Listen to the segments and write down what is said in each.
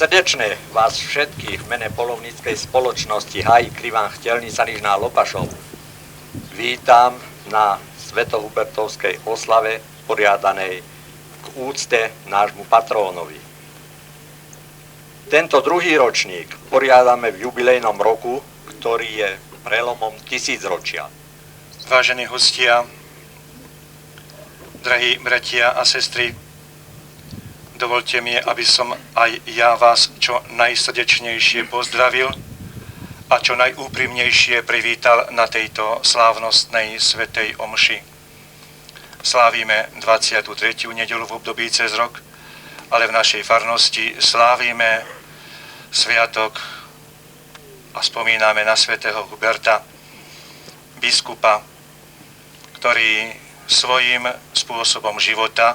Srdečne vás všetkých v mene polovníckej spoločnosti Hájik Krivan Chtelnica Nižná Lopašov vítam na svetohubertovskej oslave poriadanej k úcte nášmu patrónovi. Tento druhý ročník poriadame v jubilejnom roku, ktorý je prelomom tisícročia. Vážení hostia, drahí bratia a sestry, dovolte mi, aby som aj ja vás čo najsrdečnejšie pozdravil a čo najúprimnejšie privítal na tejto slávnostnej svätej omši. Slávime 23. nedeľu v období cez rok, ale v našej farnosti slávime sviatok a spomíname na svätého Huberta, biskupa, ktorý svojím spôsobom života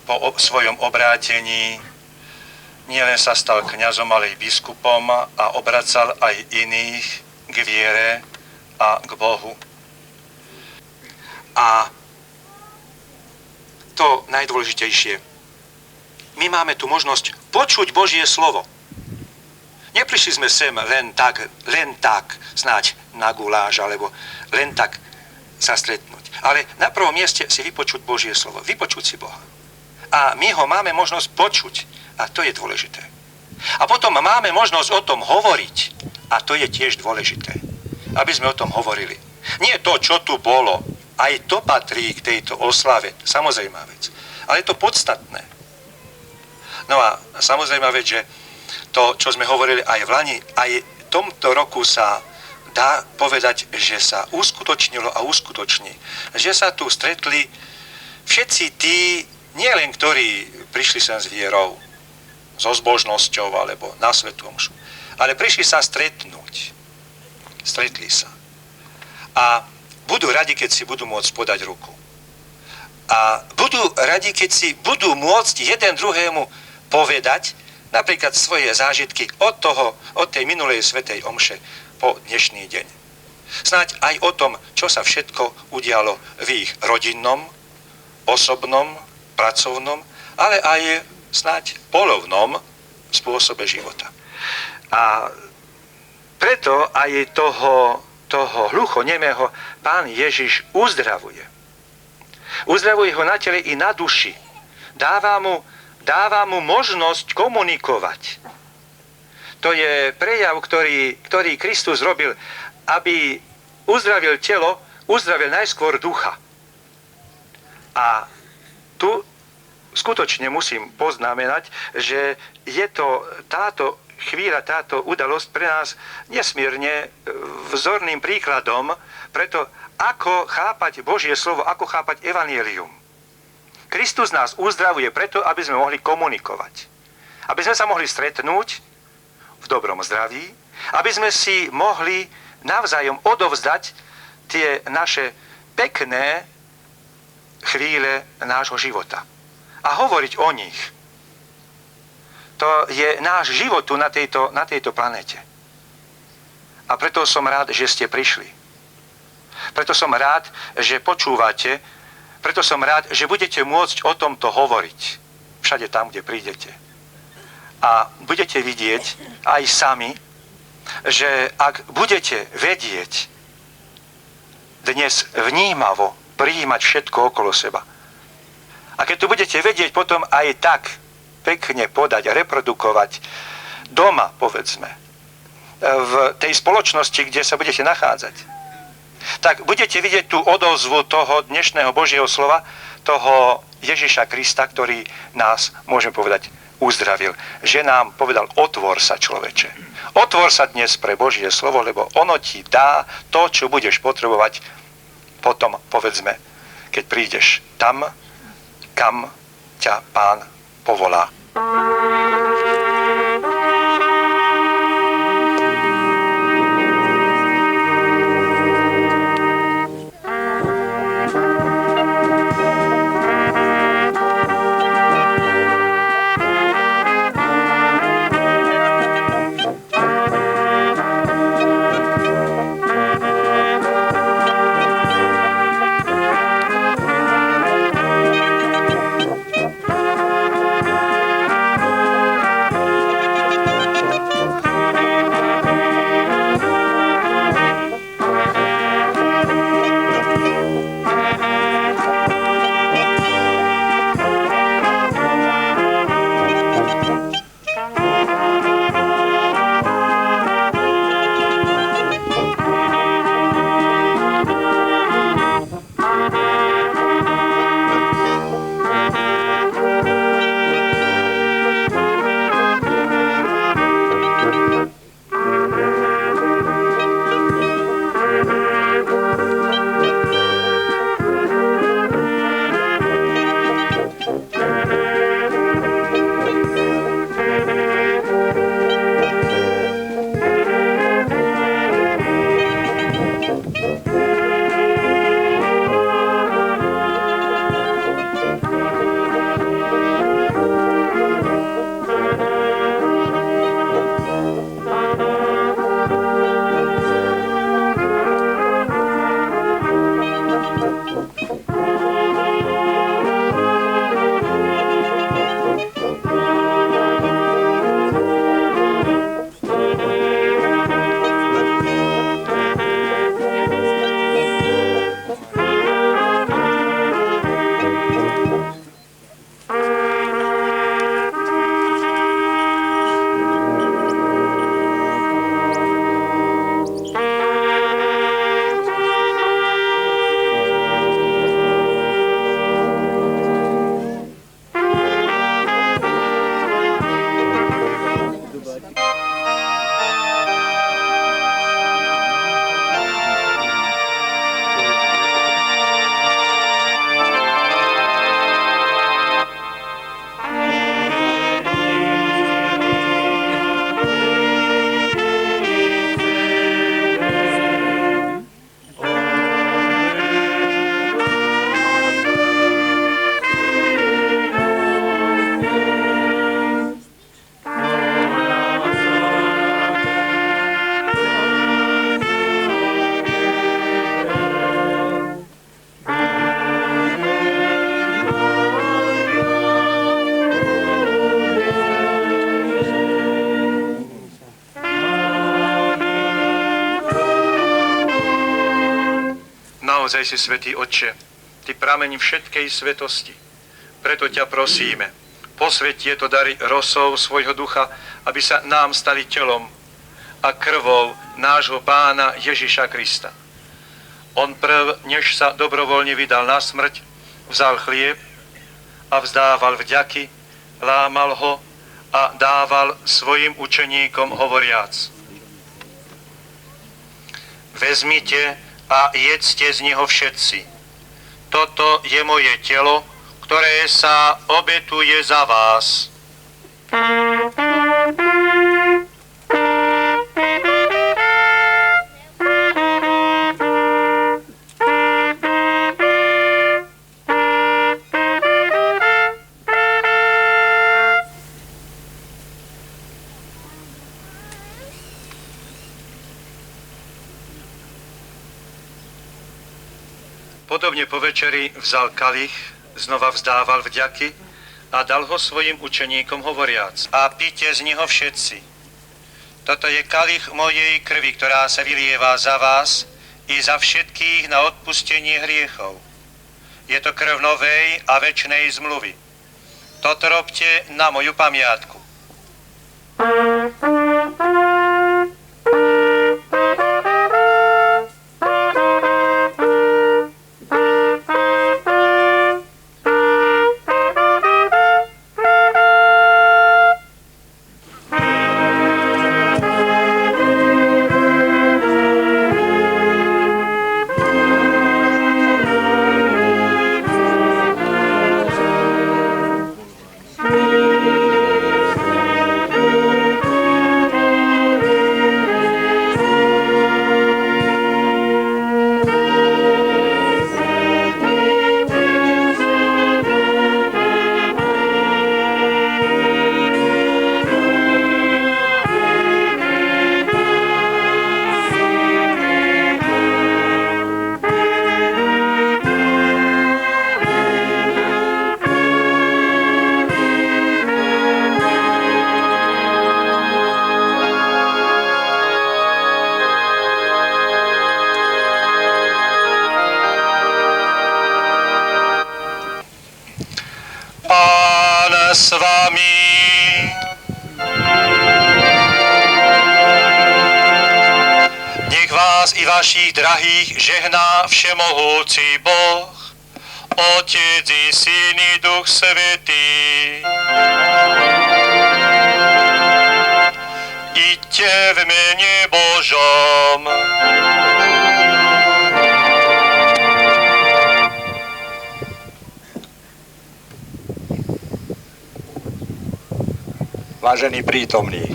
po svojom obrátení nielen sa stal kňazom, ale aj biskupom a obracal aj iných k viere a k Bohu. A to najdôležitejšie, my máme tu možnosť počuť Božie slovo. Neprišli sme sem len tak, snáď na guláš, alebo len tak sa stretnúť. Ale na prvom mieste si vypočuť Božie slovo, vypočuť si Boha. A my ho máme možnosť počuť. A to je dôležité. A potom máme možnosť o tom hovoriť. A to je tiež dôležité. Aby sme o tom hovorili. Nie to, čo tu bolo. Aj to patrí k tejto oslave. Samozrejmá vec. Ale je to podstatné. No a samozrejmá vec, že to, čo sme hovorili aj v Lani, aj tomto roku sa dá povedať, že sa uskutočnilo a uskutoční. Že sa tu stretli všetci tí, nie len ktorí prišli sem s vierou, so zbožnosťou alebo na svätú omšu, ale prišli sa stretnúť. Stretli sa. A budú radi, keď si budú môcť podať ruku. A budú radi, keď si budú môcť jeden druhému povedať napríklad svoje zážitky od tej minulej svätej omše po dnešný deň. Snáď aj o tom, čo sa všetko udialo v ich rodinnom, osobnom, pracovnom, ale aj snáď polovnom spôsobe života. A preto aj toho hluchonemého Pán Ježiš uzdravuje. Uzdravuje ho na tele i na duši. Dáva mu možnosť komunikovať. To je prejav, ktorý Kristus robil, aby uzdravil telo, uzdravil najskôr ducha. A tu skutočne musím poznamenať, že je to táto chvíľa, táto udalosť pre nás nesmierne vzorným príkladom, preto ako chápať Božie slovo, ako chápať evanjelium. Kristus nás uzdravuje preto, aby sme mohli komunikovať. Aby sme sa mohli stretnúť v dobrom zdraví, aby sme si mohli navzájom odovzdať tie naše pekné chvíle nášho života. A hovoriť o nich. To je náš život tu na tejto planete. A preto som rád, že ste prišli. Preto som rád, že počúvate. Preto som rád, že budete môcť o tomto hovoriť. Všade tam, kde prídete. A budete vidieť aj sami, že ak budete vedieť dnes vnímavo prijímať všetko okolo seba. A keď tu budete vedieť potom aj tak pekne podať a reprodukovať doma, povedzme, v tej spoločnosti, kde sa budete nachádzať, tak budete vidieť tú odozvu toho dnešného Božieho slova, toho Ježiša Krista, ktorý nás, môžeme povedať, uzdravil. Že nám povedal, otvor sa, človeče. Otvor sa dnes pre Božie slovo, lebo ono ti dá to, čo budeš potrebovať potom, povedzme, keď prídeš tam, kam ťa Pán povolá. naozaj si svätý Otče, Ty prameň všetkej svetosti. Preto ťa prosíme, posväť tieto dary rosou svojho ducha, aby sa nám stali telom a krvou nášho Pána Ježiša Krista. On prv, než sa dobrovoľne vydal na smrť, vzal chlieb a vzdával vďaky, lámal ho a dával svojim učeníkom hovoriac: Vezmite a jedzte z neho všetci. Toto je moje telo, ktoré sa obetuje za vás. Podobne po večeri vzal kalich, znova vzdával vďaky a dal ho svojim učeníkom hovoriac: A píte z neho všetci. Toto je kalich mojej krvi, ktorá sa vylieva za vás i za všetkých na odpustenie hriechov. Je to krv novej a večnej zmluvy. Toto robte na moju pamiatku. S vámi. Nech vás i vašich drahých žehná všemohúci Boh, Otec i Syn i Duch Svätý. Iďte v mene Božom. Vážení prítomní,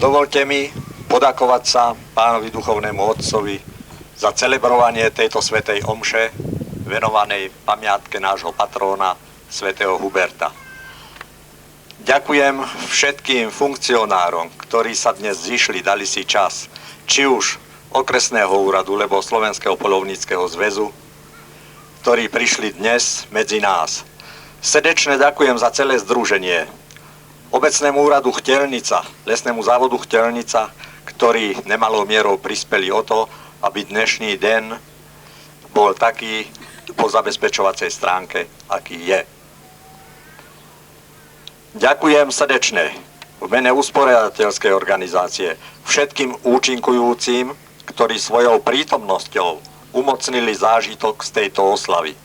dovolte mi poďakovať sa pánovi duchovnému otcovi za celebrovanie tejto svätej omše venovanej pamiatke nášho patróna svätého Huberta. Ďakujem všetkým funkcionárom, ktorí sa dnes zišli, dali si čas, či už okresného úradu, alebo Slovenského poľovníckeho zväzu, ktorí prišli dnes medzi nás. Srdečne ďakujem za celé združenie, Obecnému úradu Chtelnica, lesnému závodu Chtelnica, ktorí nemalou mierou prispeli o to, aby dnešný deň bol taký po zabezpečovacej stránke, aký je. Ďakujem srdečne v mene usporiadateľskej organizácie všetkým účinkujúcim, ktorí svojou prítomnosťou umocnili zážitok z tejto oslavy.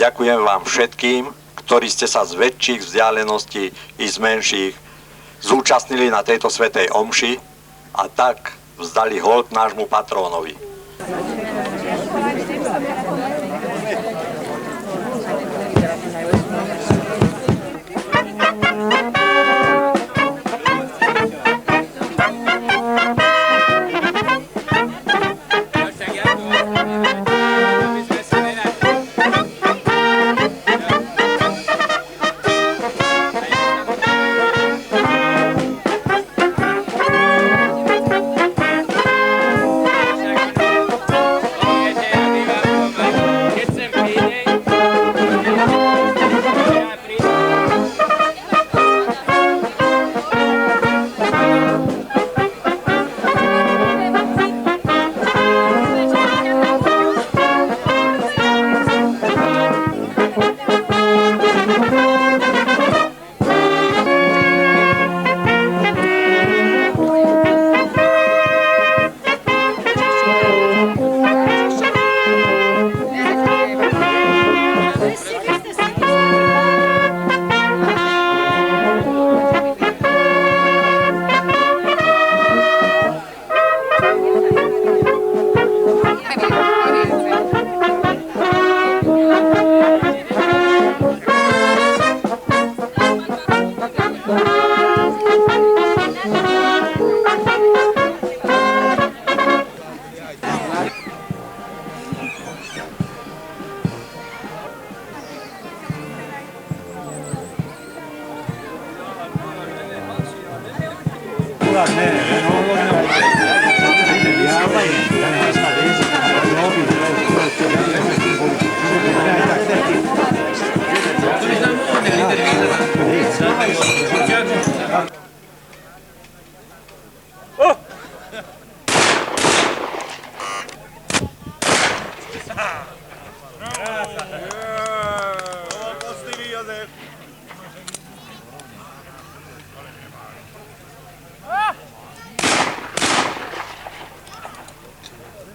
Ďakujem vám všetkým, ktorí ste sa z väčších vzdialeností i z menších zúčastnili na tejto svätej omši a tak vzdali hold nášmu patrónovi. Ja,